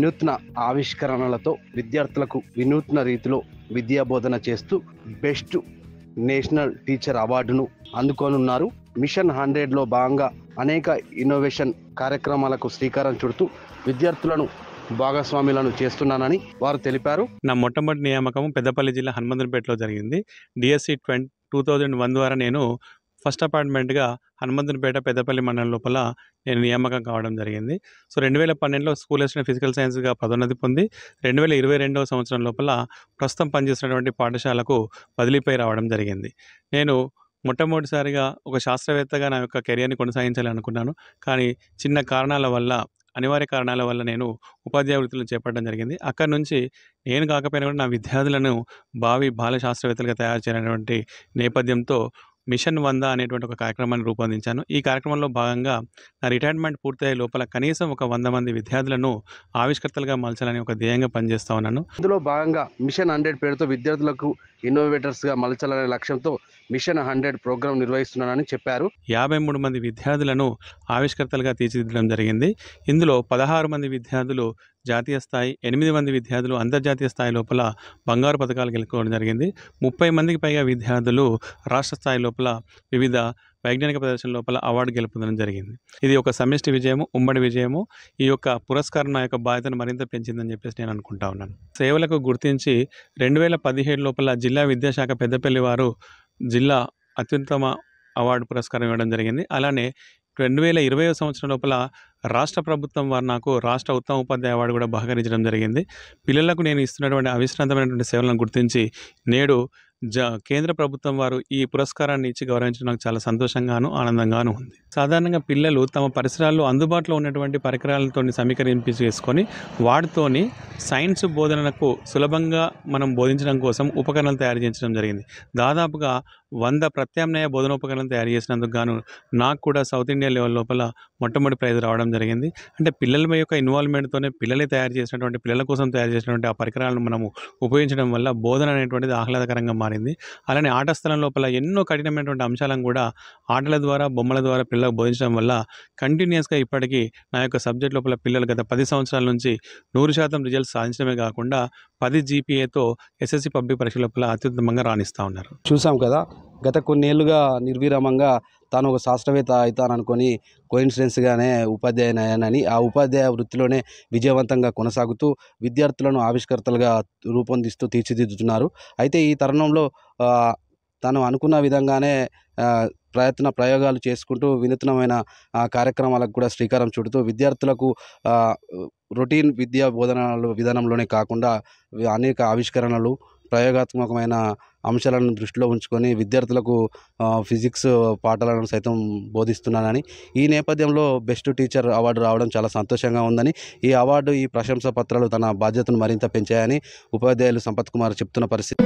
వినూత్న ఆవిష్కరణలతో విద్యార్థులకు వినూత్న రీతిలో విద్యా బోధన చేస్తూ బెస్ట్ నేషనల్ టీచర్ అవార్డును అందుకోనున్నారు. మిషన్ 100లో భాగంగా అనేక ఇన్నోవేషన్ కార్యక్రమాలకు శ్రీకారం చుడుతూ విద్యార్థులను భాగస్వాములను చేస్తున్నానని వారు తెలిపారు. నా మొట్టమొదటి నియామకం పెద్దపల్లి జిల్లా హనుమంతునిపేటలో జరిగింది. డిఎస్సి 2001 ద్వారా నేను ఫస్ట్ అపాయింట్మెంట్గా హనుమంతునిపేట పెద్దపల్లి మండలం లోపల నేను నియామకం కావడం జరిగింది. సో 2012లో స్కూల్ అసిస్టెంట్ ఫిజికల్ సైన్స్గా పదోన్నతి పొంది 2022వ సంవత్సరం లోపల ప్రస్తుతం పనిచేస్తున్నటువంటి పాఠశాలకు బదిలీపై రావడం జరిగింది. నేను మొట్టమొదటిసారిగా ఒక శాస్త్రవేత్తగా నా యొక్క కెరియర్ని కొనసాగించాలని అనుకున్నాను. కానీ చిన్న కారణాల వల్ల, అనివార్య కారణాల వల్ల నేను ఉపాధ్యాయ వృత్తులను చేపట్టడం జరిగింది. అక్కడి నుంచి నేను కాకపోయినా కూడా నా విద్యార్థులను భావి బాల శాస్త్రవేత్తలుగా తయారు చేయాలనేటువంటి నేపథ్యంతో మిషన్ 100 అనేటువంటి ఒక కార్యక్రమాన్ని రూపొందించాను. ఈ కార్యక్రమంలో భాగంగా నా రిటైర్మెంట్ పూర్తయ్యే లోపల కనీసం ఒక 100 మంది విద్యార్థులను ఆవిష్కర్తలుగా మలచాలని ఒక ధ్యేయంగా పనిచేస్తా ఉన్నాను. ఇందులో భాగంగా మిషన్ 100 పేరుతో విద్యార్థులకు ఇన్నోవేటర్స్గా మలచాలనే లక్ష్యంతో మిషన్ 100 ప్రోగ్రాం నిర్వహిస్తున్నానని చెప్పారు. 53 మంది విద్యార్థులను ఆవిష్కర్తలుగా తీర్చిదిద్దడం జరిగింది. ఇందులో 16 మంది విద్యార్థులు జాతీయ స్థాయి, 8 మంది విద్యార్థులు అంతర్జాతీయ స్థాయి లోపల బంగారు పథకాలు గెలుచుకోవడం జరిగింది. 30 మందికి పైగా విద్యార్థులు రాష్ట్ర స్థాయి లోపల వివిధ వైజ్ఞానిక ప్రదర్శన లోపల అవార్డు గెలుపొందడం జరిగింది. ఇది ఒక సమిష్టి విజయము, ఉమ్మడి విజయము. ఈ యొక్క పురస్కారం నా యొక్క బాధ్యతను మరింత పెంచిందని చెప్పేసి నేను అనుకుంటా ఉన్నాను. సేవలకు గుర్తించి 2017 లోపల జిల్లా విద్యాశాఖ పెద్దపల్లి వారు జిల్లా అత్యుత్తమ అవార్డు పురస్కారం ఇవ్వడం జరిగింది. అలానే 2020వ సంవత్సరం లోపల రాష్ట్ర ప్రభుత్వం వారు నాకు రాష్ట్ర ఉత్తమ ఉపాధ్యాయ అవార్డు కూడా బహుకరించడం జరిగింది. పిల్లలకు నేను ఇస్తున్నటువంటి అవిశ్రాంతమైనటువంటి సేవలను గుర్తించి నేడు కేంద్ర ప్రభుత్వం వారు ఈ పురస్కారాన్ని ఇచ్చి గౌరవించడం నాకు చాలా సంతోషంగాను ఆనందంగాను ఉంది. సాధారణంగా పిల్లలు తమ పరిసరాల్లో అందుబాటులో ఉన్నటువంటి పరికరాలతో సమీకరించి చేసుకొని వాటితోని సైన్స్ బోధనకు సులభంగా మనం బోధించడం కోసం ఉపకరణాలు తయారు చేయించడం జరిగింది. దాదాపుగా 100 ప్రత్యామ్నాయ బోధన ఉపకరణాలు తయారు చేసినందుకు గాను నాకు కూడా సౌత్ ఇండియా లెవెల్ లోపల మొట్టమొదటి ప్రైజ్ రావడం జరిగింది. అంటే పిల్లల యొక్క ఇన్వాల్వ్మెంట్తోనే పిల్లలే తయారు చేసినటువంటి, పిల్లల కోసం తయారు చేసినటువంటి ఆ పరికరాలను మనము ఉపయోగించడం వల్ల బోధన అనేటువంటిది ఆహ్లాదకరంగా మారింది. అలానే ఆట స్థలం లోపల ఎన్నో కఠినమైనటువంటి అంశాలను కూడా ఆటల ద్వారా, బొమ్మల ద్వారా పిల్లలకు బోధించడం వల్ల కంటిన్యూస్గా ఇప్పటికీ నా యొక్క సబ్జెక్ట్ లోపల పిల్లలు గత 10 సంవత్సరాల నుంచి 100% రిజల్ట్స్ సాధించడమే కాకుండా 10 GPAతో SSC పబ్లిక్ పరీక్ష లోపల అత్యుత్తమంగా రాణిస్తూ ఉన్నారు. చూసాం కదా, గత కొన్నేళ్లుగా నిర్విరామంగా తాను ఒక శాస్త్రవేత్త అవుతాననుకొని కోయిన్సిడెన్స్గానే ఉపాధ్యాయుని అయ్యానని, ఆ ఉపాధ్యాయ వృత్తిలోనే విజయవంతంగా కొనసాగుతూ విద్యార్థులను ఆవిష్కర్తలుగా రూపొందిస్తూ తీర్చిదిద్దుతున్నారు. అయితే ఈ తరుణంలో తాను అనుకున్న విధంగానే ప్రయోగాలు చేసుకుంటూ వినూత్నమైన కార్యక్రమాలకు కూడా శ్రీకారం చుడుతూ విద్యార్థులకు రొటీన్ విద్యా బోధనలు విధానంలోనే కాకుండా అనేక ఆవిష్కరణలు, ప్రయోగాత్మకమైన అంశాలను దృష్టిలో ఉంచుకొని విద్యార్థులకు ఫిజిక్స్ పాఠాలను సైతం బోధిస్తున్నానని, ఈ నేపథ్యంలో బెస్ట్ టీచర్ అవార్డు రావడం చాలా సంతోషంగా ఉందని, ఈ అవార్డు, ఈ ప్రశంసా పత్రాలు తన బాధ్యతను మరింత పెంచాయని ఉపాధ్యాయులు సంపత్ కుమార్ చెప్తున్న పరిస్థితి.